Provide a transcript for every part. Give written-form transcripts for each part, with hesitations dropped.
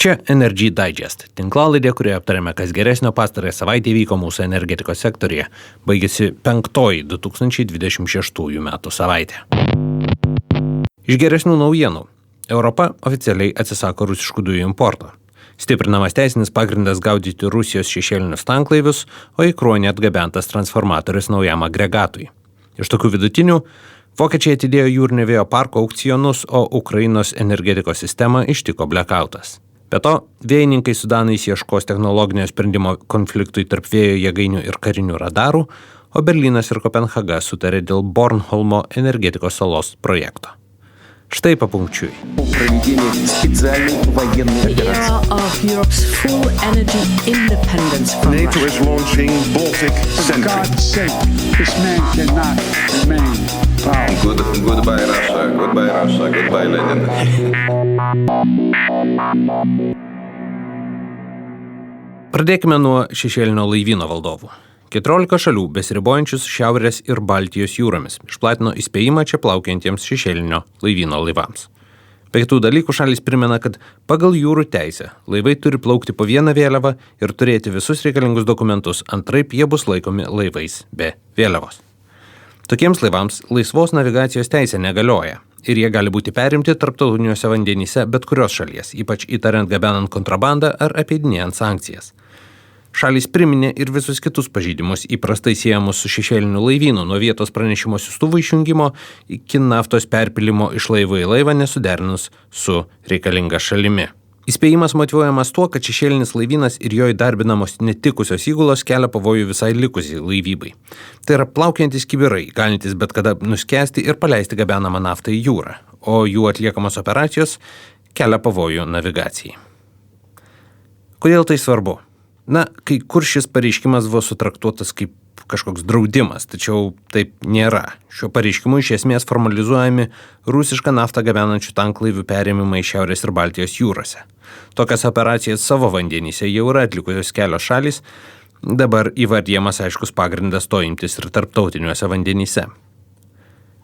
Čia Energy Digest, tinklalaidė, kurioje aptarėme, kas geresnio pastarąją savaitę įvyko mūsų energetikos sektorija. Baigėsi 5 2026 metų savaitė. Iš geresnių naujienų. Europa oficialiai atsisako rusiškų dujų importo. Stiprinamas teisinis pagrindas gaudyti Rusijos šešėlinius tanklaivius, o į kruonį atgabentas transformatorius naujam agregatui. Iš tokių vidutinių, vokiečiai atidėjo jūrinio vėjo parko aukcionus, o Ukrainos energetikos sistemą ištiko blackoutas. Be to, vėjininkai su danais ieškos technologinio sprendimo konfliktui tarp vėjo jėgainių ir karinių radarų, o Berlynas ir Kopenhaga sutarė dėl Bornholmo energetikos salos projekto. Štai papunkčiui. NATO is launching Baltic Sentry. Goodbye Russia, goodbye Lenin. Pradėkime nuo šešėlinio laivyno valdovų. 14 šalių besiribojančius Šiaurės ir Baltijos jūromis išplatino įspėjimą čia plaukiantiems šešėlinio laivyno laivams. Be kitų dalykų šalys primena, kad pagal jūrų teisę laivai turi plaukti po vieną vėliavą ir turėti visus reikalingus dokumentus, antraip jie bus laikomi laivais be vėliavos. Tokiems laivams laisvos navigacijos teisė negalioja ir jie gali būti perimti tarptautiniuose vandenyse bet kurios šalies, ypač įtariant gabenant kontrabandą ar apeidinėjant sankcijas. Šalys priminė ir visus kitus pažeidimus įprastai siejamus su šešėliniu laivynu, nuo vietos pranešimo siųstuvų išjungimo iki naftos perpilimo iš laivo į laivą nesuderinus su reikalinga šalimi. Įspėjimas motyvuojamas tuo, kad šešėlinis laivynas ir jo įdarbinamos netikusios įgulos kelia pavojų visai likusiai laivybai. Tai yra plaukiantys kibirai, galintys bet kada nuskęsti ir paleisti gabenamą naftą į jūrą, o jų atliekamos operacijos kelia pavojų navigacijai. Kodėl tai svarbu? Na, kai kur šis pareiškimas buvo sutraktuotas kaip kažkoks draudimas, tačiau taip nėra. Šiuo pareiškimu iš esmės formalizuojami rusišką naftą gabenančių tanklaivių perėmimai Šiaurės ir Baltijos jūrose. Tokias operacijas savo vandenyse jau yra atlikusios kelios šalys, dabar įvardyjamas aiškus pagrindas to imtis ir tarptautiniuose vandenyse.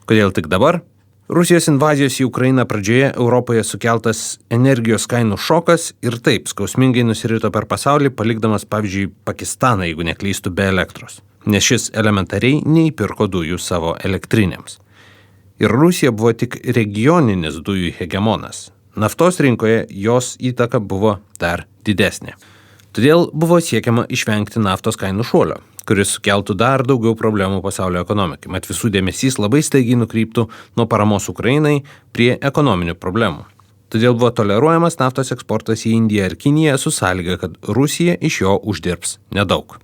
Kodėl tik dabar? Rusijos invazijos į Ukrainą pradžioje Europoje sukeltas energijos kainų šokas ir taip skausmingai nusirito per pasaulį, palikdamas, pavyzdžiui, Pakistaną, jeigu neklystų, be elektros, nes šis elementariai neįpirko dujų savo elektrinėms. Ir Rusija buvo tik regioninis dujų hegemonas. Naftos rinkoje jos įtaka buvo dar didesnė. Todėl buvo siekiama išvengti naftos kainų šuolio, kuris sukeltų dar daugiau problemų pasaulio ekonomikai. Mat visų dėmesys labai staigiai nukryptų nuo paramos Ukrainai prie ekonominių problemų. Todėl buvo toleruojamas naftos eksportas į Indiją ir Kiniją su sąlyga, kad Rusija iš jo uždirbs nedaug.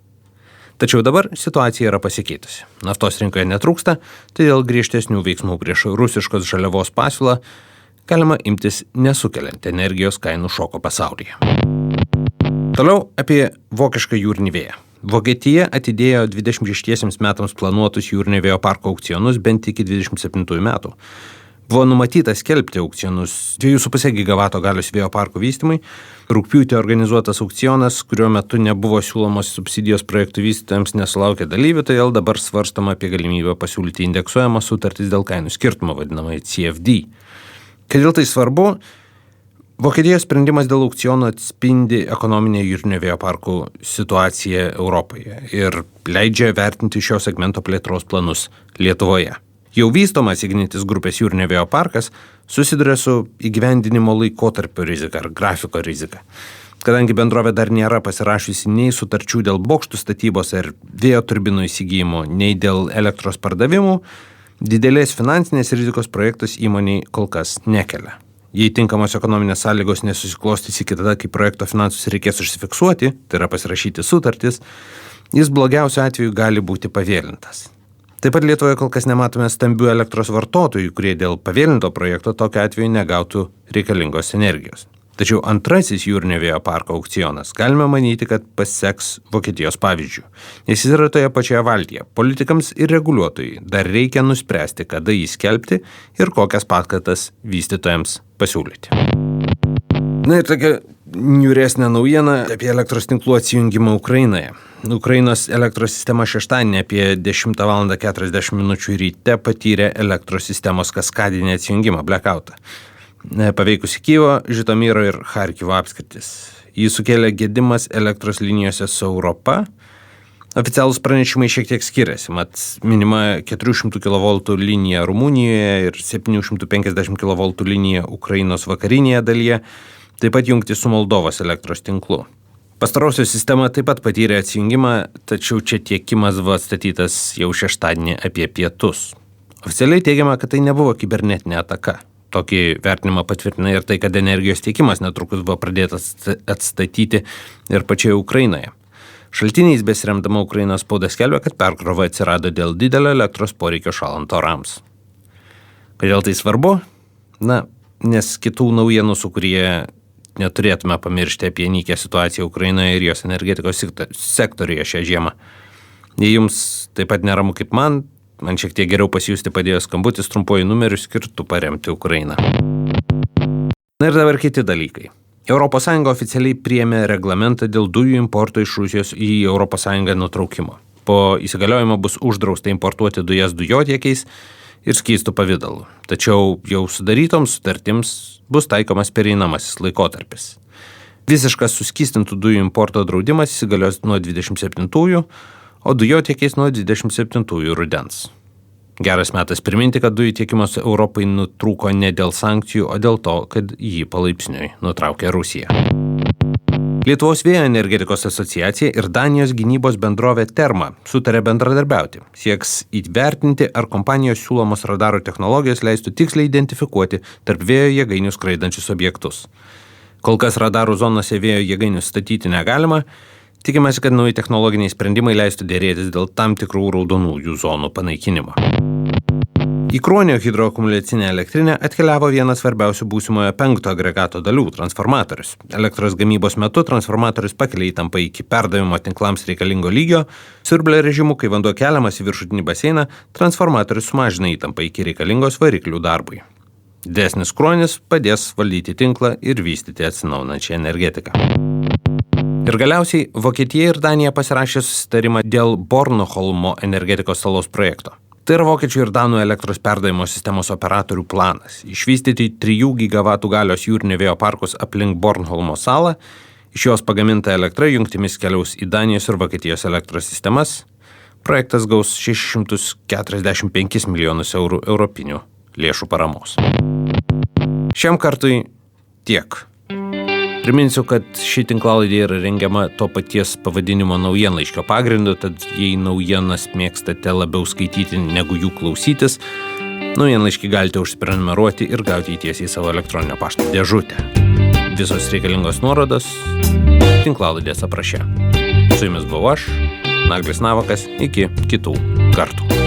Tačiau dabar situacija yra pasikeitusi. Naftos rinkoje netrūksta, todėl griežtesnių veiksmų prieš rusiškos žaliavos pasiūlą galima imtis nesukeliant energijos kainų šoko pasaulyje. Toliau apie vokišką jūrinį vėją. Vokietija atidėjo 26 metams planuotus jūrinio vėjo parko aukcionus bent iki 27 metų. Buvo numatyta skelbti aukcionus 2,5 gigavato galios vėjo parko vystymui. Rugpjūtį organizuotas aukcionas, kurio metu nebuvo siūlomos subsidijos projektų vystytojams, nesulaukė dalyvių, todėl dabar svarstama apie galimybę pasiūlyti indeksuojamą sutartis dėl kainų skirtumo, vadinamai CFD. Kodėl tai svarbu? Vokietijos sprendimas dėl aukciono atspindi ekonominę jūrinio vėjo parkų situaciją Europoje ir leidžia vertinti šio segmento plėtros planus Lietuvoje. Jau vystomas Ignitis grupės jūrinio vėjo parkas susiduria su įgyvendinimo laikotarpio rizika ar grafiko rizika. Kadangi bendrovė dar nėra pasirašiusi nei sutarčių dėl bokštų statybos ar vėjo turbinų įsigijimo, nei dėl elektros pardavimų, didelės finansinės rizikos projektas įmoniai kol kas nekelia. Jei tinkamos ekonominės sąlygos nesusiklostys iki tada, kai projekto finansus reikės užsifiksuoti, tai yra pasirašyti sutartis, jis blogiausiu atveju gali būti pavėlintas. Taip pat Lietuvoje kol kas nematome stambių elektros vartotojų, kurie dėl pavėlinto projekto tokiu atveju negautų reikalingos energijos. Tačiau antrasis jūrinio vėjo parko aukcionas galime manyti, kad paseks Vokietijos pavyzdžių, nes jis yra toje pačioje valtyje. Politikams ir reguliuotojai dar reikia nuspręsti, kada jį skelbti ir kokias paskatas vystytojams pasiūlyti. Na ir tokia niūresnė naujiena apie elektros tinklų atsijungimą Ukrainoje. Ukrainos elektros sistema šeštadienį apie 10:40 ryte patyrė elektros sistemos kaskadinį atsijungimą, blackoutą. paveikusi Kyjivo, Žitomyro ir Charkivo apskritis. Jį sukėlė gedimas elektros linijose su Europa. Oficialūs pranešimai šiek tiek skiriasi, mat minima 400 kV linija Rumunijoje ir 750 kV linija Ukrainos vakarinėje dalyje, taip pat jungti su Moldovos elektros tinklu. Pastarosios sistema taip pat patyrė atsijungimą, tačiau čia tiekimas buvo atstatytas jau šeštadienį apie pietus. Oficialiai teigiama, kad tai nebuvo kibernetinė ataka. Tokį vertinimą patvirtina ir tai, kad energijos tiekimas netrukus buvo pradėtas atstatyti ir pačioje Ukrainoje. Šaltiniais besiremdama Ukrainos spauda skelbia, kad perkrova atsirado dėl didelio elektros poreikio šalant orams. Kodėl tai svarbu? Nes kitų naujienų, su kurie neturėtume pamiršti apie nykią situaciją Ukrainoje ir jos energetikos sektoriuje šią žiemą. Jei jums taip pat neramu kaip man šiek tiek geriau pasijusti padėjo skambutis trumpuoju numeriu skirtų paremti Ukrainą. Na ir dabar kiti dalykai. ES oficialiai priėmė reglamentą dėl dujų importo iš Rusijos į ES nutraukimo. Po įsigaliojimo bus uždrausta importuoti dujas dujotiekiais ir skystų pavidalu. Tačiau jau sudarytoms sutartims bus taikomas pereinamasis laikotarpis. Visiškas suskystintų dujų importo draudimas įsigalios nuo 27-ųjų, o dujotiekiais nuo 27-ųjų rudens. Geras metas priminti, kad dujų tiekimas Europai nutrūko ne dėl sankcijų, o dėl to, kad jį palaipsniui nutraukė Rusija. Lietuvos vėjo energetikos asociacija ir Danijos gynybos bendrovė Terma sutarė bendradarbiauti. Sieks įvertinti, ar kompanijos siūlomos radaro technologijos leistų tiksliai identifikuoti tarp vėjo jėgainių skraidančius objektus. Kol kas radarų zonose vėjo jėgainių statyti negalima. Tikimasi, kad nauji technologiniai sprendimai leistų dėrėtis dėl tam tikrų raudonųjų zonų panaikinimo. Į Kruonio hidroakumuliacinę elektrinę atkeliavo vienas svarbiausių būsimojo 5 agregato dalių – transformatorius. Elektros gamybos metu transformatorius pakelia įtampą iki perdavimo tinklams reikalingo lygio, siurblio režimu, kai vanduo keliamas į viršutinį baseiną, transformatorius sumažina įtampą iki reikalingos variklių darbui. Didesnis kruonis padės valdyti tinklą ir vystyti atsinaujinančią energetiką. Ir galiausiai Vokietija ir Danija pasirašė susitarimą dėl Bornholmo energetikos salos projekto. Tai yra vokiečių ir danų elektros perdavimo sistemos operatorių planas – išvystyti 3 gigavatų galios jūrinio vėjo parkus aplink Bornholmo salą, iš jos pagaminta elektra jungtimis keliaus į Danijos ir Vokietijos elektros sistemas. Projektas gaus 645 milijonus eurų europinių lėšų paramos. Šiam kartui tiek. Priminsiu, kad ši tinklalaidė yra rengiama to paties pavadinimo naujienlaiškio pagrindu, tad jei naujienas mėgstate labiau skaityti negu jų klausytis, naujienlaiškį galite užsiprenumeruoti ir gauti tiesiai į savo elektroninio pašto dėžutę. Visos reikalingos nuorodos tinklalaidės apraše. Su jumis buvau aš, Naglis Navakas, iki kitų kartų.